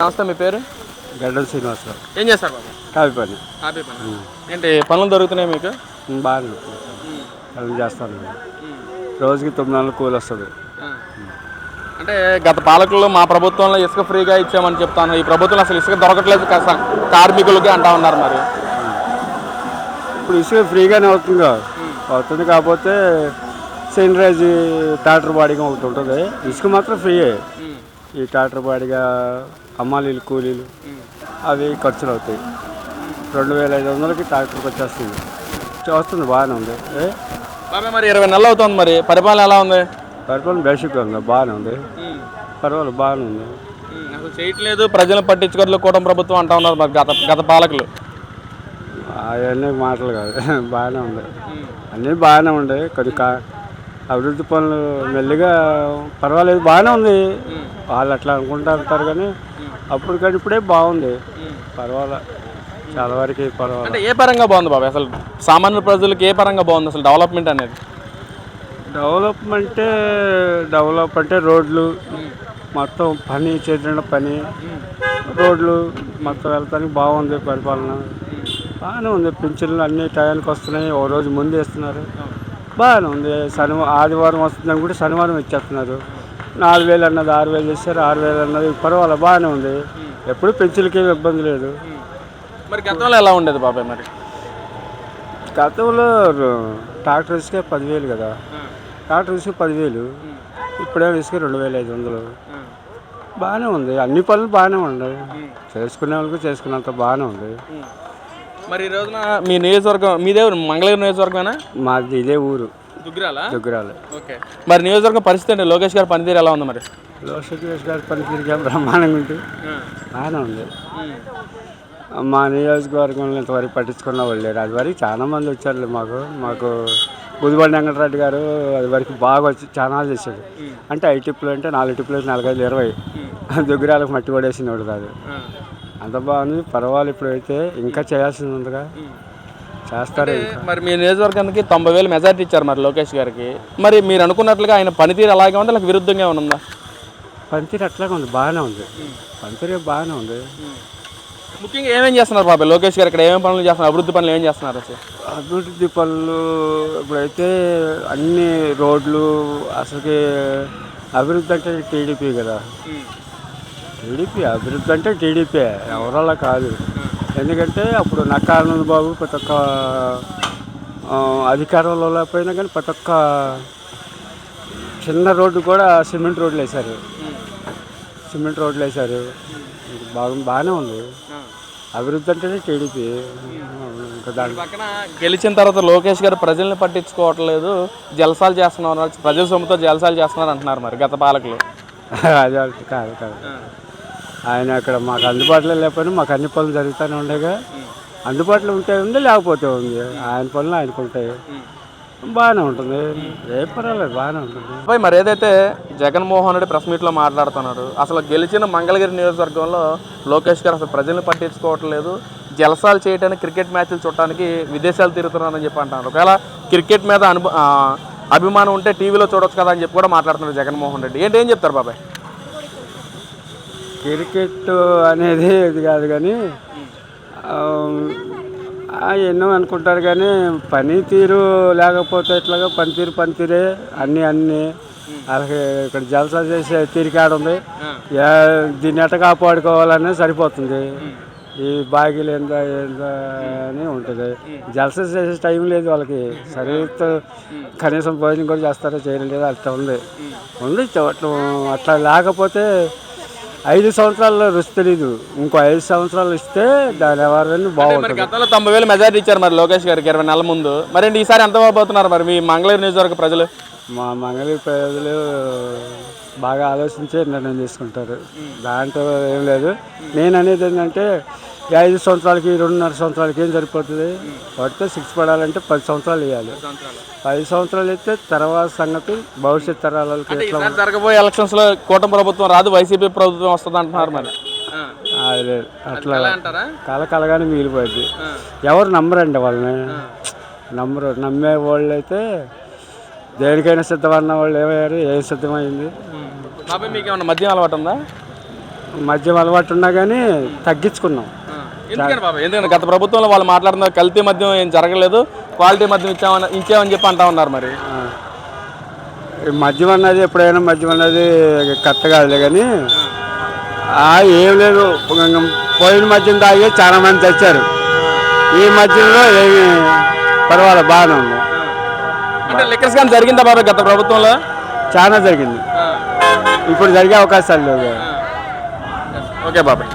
నమస్తే, మీ పేరు? గడ్డల శ్రీనివాసరావు. ఏం చేస్తారు బాబు? కాఫీ పని. కాఫీ పని. ఏంటి పనులు దొరుకుతున్నాయి మీకు? బాగానే పనులు చేస్తాను. రోజుకి 900 కూలి వస్తుంది. అంటే గత పాలకుల్లో మా ప్రభుత్వంలో ఇసుక ఫ్రీగా ఇచ్చామని చెప్తాను, ఈ ప్రభుత్వం అసలు ఇసుక దొరకట్లేదు కార్మికులకి అంటా ఉన్నారు. మరి ఇప్పుడు ఇసుక ఫ్రీగానే అవుతుంది కాకపోతే సన్రైజ్ ట్రాక్టర్ బాడీగా ఒకటి ఉంటుంది. ఇసుక మాత్రం ఫ్రీయే. ఈ ట్రాక్టర్ బాడీగా అమ్మాలీలు కూలీలు అవి ఖర్చులు అవుతాయి. 2500కి ట్రాక్టర్కి వస్తుంది. బాగానే ఉంది. మరి 20 నెలలు అవుతుంది. మరి పరిపాలన ఎలా ఉంది? పరిపాలన బేసిక్గా ఉంది, బాగానే ఉంది. పర్వాలేదు, బాగానే ఉంది. అసలు చేయట్లేదు, ప్రజలను పట్టించుకోవట్లేదు కూటమి ప్రభుత్వం అంటా ఉన్నారు మరి గత పాలకులు. అవన్నీ మాటలు కాదు, బాగానే ఉంది. అన్నీ బాగానే ఉండే. కొద్దిగా అభివృద్ధి పనులు మెల్లిగా పర్వాలేదు, బాగానే ఉంది. వాళ్ళు అట్లా అనుకుంటారు కానీ అప్పుడు కానీ ఇప్పుడే బాగుంది. పర్వాలే, చాలా వరకు పర్వాలేదు. అంటే ఏ పరంగా బాగుంది బాబు? అసలు సామాన్య ప్రజలకు ఏ పరంగా బాగుంది అసలు డెవలప్మెంట్ అనేది? డెవలప్ అంటే రోడ్లు మొత్తం పని చేసిన పని రోడ్లు మొత్తం వెళ్తానికి బాగుంది. పరిపాలన బాగానే ఉంది. పింఛన్లు అన్ని టయానికి వస్తున్నాయి, ఓ రోజు ముందు ఇస్తున్నారు. బాగానే ఉంది. ఆదివారం వస్తుందని కూడా శనివారం ఇచ్చేస్తున్నారు. 4000 అన్నది 6000 చేస్తారు, 6000 అన్నది పర్వాలేదు, బాగానే ఉంది. ఎప్పుడు పెన్షన్లకి ఏమి ఇబ్బంది లేదు. మరి గతంలో ఎలా ఉండేది బాబాయ్? మరి గతంలో ట్రాక్టర్ ఇసుక 10,000 కదా, ట్రాక్టర్ ఇసుక 10,000, ఇప్పుడేమో ఇసుక 2500. బాగానే ఉంది. అన్ని పనులు బాగానే ఉన్నాయి. చేసుకునే వాళ్ళకి చేసుకున్నంత బాగానే ఉంది. మరి ఈ రోజున మీ నియోజకవర్గం, మీదే మంగళగిరి నియోజకవర్గమేనా? మాది ఇదే ఊరు, దుగ్గిరాల. ఓకే. మరి నియోజకవర్గం పరిస్థితి అండి, లోకేష్ గారి పనితీరు ఎలా ఉంది? మరి లోకేష్ గారి పనితీరుగా బ్రహ్మాండంగా ఉంటుంది, బాగానే ఉంది. మా నియోజకవర్గంలో ఇంతవరకు పట్టించుకున్న వాళ్ళు లేరు. అది వరకు చాలా మంది వచ్చారు. మాకు బుదిబండి వెంకటరెడ్డి గారు అది వరకు బాగా వచ్చి చాలా చేశాడు. అంటే 5 టిప్పులు అంటే 4 టిప్పులు 4, 5, 20 దుగ్గిరాలకు మట్టి పడేసినోడు కాదు. అంత బాగుంది, పర్వాలేదు. ఇప్పుడైతే ఇంకా చేయాల్సింది ఉందిగా, చేస్తారు. మరి మీ నియోజకవర్గానికి 90,000 మెజార్టీ ఇచ్చారు మరి లోకేష్ గారికి. మరి మీరు అనుకున్నట్లుగా ఆయన పనితీరు అలాగే ఉంది, లేక విరుద్ధంగా ఉందా? పనితీరు అట్లాగే ఉంది, బాగానే ఉంది. పనితీరు బాగానే ఉంది. ముఖ్యంగా ఏమేం చేస్తున్నారు బాబాయ్ లోకేష్ గారు? ఇక్కడ ఏమేమి పనులు చేస్తున్నారు? అభివృద్ధి పనులు ఏం చేస్తున్నారు? అభివృద్ధి పనులు ఇప్పుడైతే అన్ని రోడ్లు అసలుకి అభివృద్ధి అంటే టీడీపీ కదా. టీడీపీ అభివృద్ధి అంటే టీడీపీ, ఎవరలా కాదు. ఎందుకంటే అప్పుడు నక్కానంద బాబు ప్రతి ఒక్క అధికారంలో లేకపోయినా కానీ ప్రతి ఒక్క చిన్న రోడ్డు కూడా సిమెంట్ రోడ్లు వేశారు. బాగానే ఉంది. అభివృద్ధి అంటేనే టీడీపీ. ఇంకా దాని పక్కన గెలిచిన తర్వాత లోకేష్ గారు ప్రజల్ని పట్టించుకోవట్లేదు, జలసాలు చేస్తున్నారు, ప్రజల సొమ్ముతో జలసాలు చేస్తున్నారు అంటున్నారు మరి గత పాలకులు. అది కాదు. ఆయన అక్కడ మాకు అందుబాటులో లేకపోయినా మాకు అన్ని పనులు జరుగుతూనే ఉండేగా. అందుబాటులో ఉంటే ఉంది, లేకపోతే ఉంది. ఆయన పనులు ఆయనకు ఉంటాయి, బాగానే ఉంటుంది. ఏ పర్వాలేదు, బాగానే ఉంటుంది. మరి ఏదైతే జగన్మోహన్ రెడ్డి ప్రెస్ మీట్లో మాట్లాడుతున్నారు, అసలు గెలిచిన మంగళగిరి నియోజకవర్గంలో లోకేష్ గారు అసలు ప్రజల్ని పట్టించుకోవట్లేదు, జలసాలు చేయడానికి, క్రికెట్ మ్యాచ్లు చూడటానికి విదేశాలు తిరుగుతున్నారని చెప్పి అంటున్నారు. ఒకవేళ క్రికెట్ మీద అభిమానం ఉంటే టీవీలో చూడొచ్చు కదా అని చెప్పి కూడా మాట్లాడుతున్నారు జగన్మోహన్ రెడ్డి. ఏం చెప్తారు బాబాయ్? క్రికెట్ అనేది ఇది కాదు కానీ ఎన్నో అనుకుంటారు కానీ పనితీరు లేకపోతే ఇట్లాగా పనితీరే అన్నీ అలాగే ఇక్కడ జలసా చేసే తీరికాడ ఉంది. దీన్ని ఎట్ట కాపాడుకోవాలనేది సరిపోతుంది. ఈ బాగీలు ఏందా అని ఉంటుంది. జలసా చేసే టైం లేదు వాళ్ళకి. సరిగ్గా కనీసం భోజనం కూడా చేస్తారో చేయడం లేదు, అట్లా ఉంది. అట్లా లేకపోతే 5 సంవత్సరాల్లో రుచి తెలీదు. ఇంకో 5 సంవత్సరాలు ఇస్తే దాని ఎవరైనా బాగుంటుంది. గతంలో 90,000 మెజార్టీ ఇచ్చారు మరి లోకేష్ గారికి 20 నెలల ముందు. మరి ఈసారి ఎంత బాగుపోతున్నారు మరి మీ మంగళగిరి నియోజకవర్గ ప్రజలు? మా మంగళగిరి ప్రజలు బాగా ఆలోచించే నిర్ణయం తీసుకుంటారు, దాంట్లో ఏం లేదు. నేను అనేది ఏంటంటే 5 సంవత్సరాలకి 2.5 సంవత్సరాలకి ఏం సరిపోతుంది. పడితే 6 పడాలంటే 10 సంవత్సరాలు ఇవ్వాలి. 10 సంవత్సరాలు ఇస్తే తర్వాత సంగతి భవిష్యత్ తరాలకి ఎట్లా. జరగబోయే ఎలక్షన్స్లో కూటమి ప్రభుత్వం రాదు, వైసీపీ ప్రభుత్వం వస్తుంది అంటున్నారు మరి. అదే అట్లా కలగానే మిగిలిపోయింది. ఎవరు నమ్మరండి వాళ్ళని, నమ్మే వాళ్ళు అయితే దేనికైనా సిద్ధమన్న వాళ్ళు ఏమయ్యారు, ఏం సిద్ధమైంది. మీకు ఏమన్నా మద్యం అలవాటు ఉందా? మద్యం అలవాటు ఉన్నా కానీ తగ్గించుకున్నాం. ఎందుకని బాబా, ఎందుకంటే గత ప్రభుత్వంలో వాళ్ళు మాట్లాడుతున్నారు కల్తీ మద్యం ఏం జరగలేదు, క్వాలిటీ మద్యం ఇచ్చామని చెప్పి అంటా ఉన్నారు. మరి ఈ మద్యం అన్నది ఎప్పుడైనా మద్యం అన్నది కరెక్ట్ కాదులే కానీ ఏం లేదు. పోయిన మద్యం తాగి చాలా మంది తెచ్చారు. ఈ మద్యంలో ఏమి పర్వాలేదు, బాగానే ఉంది. అంటే లిక్కర్ స్కామ్ జరిగిందా బాబా గత ప్రభుత్వంలో? చాలా జరిగింది, ఇప్పుడు జరిగే అవకాశాలు లేవు. ఓకే బాబాయ్.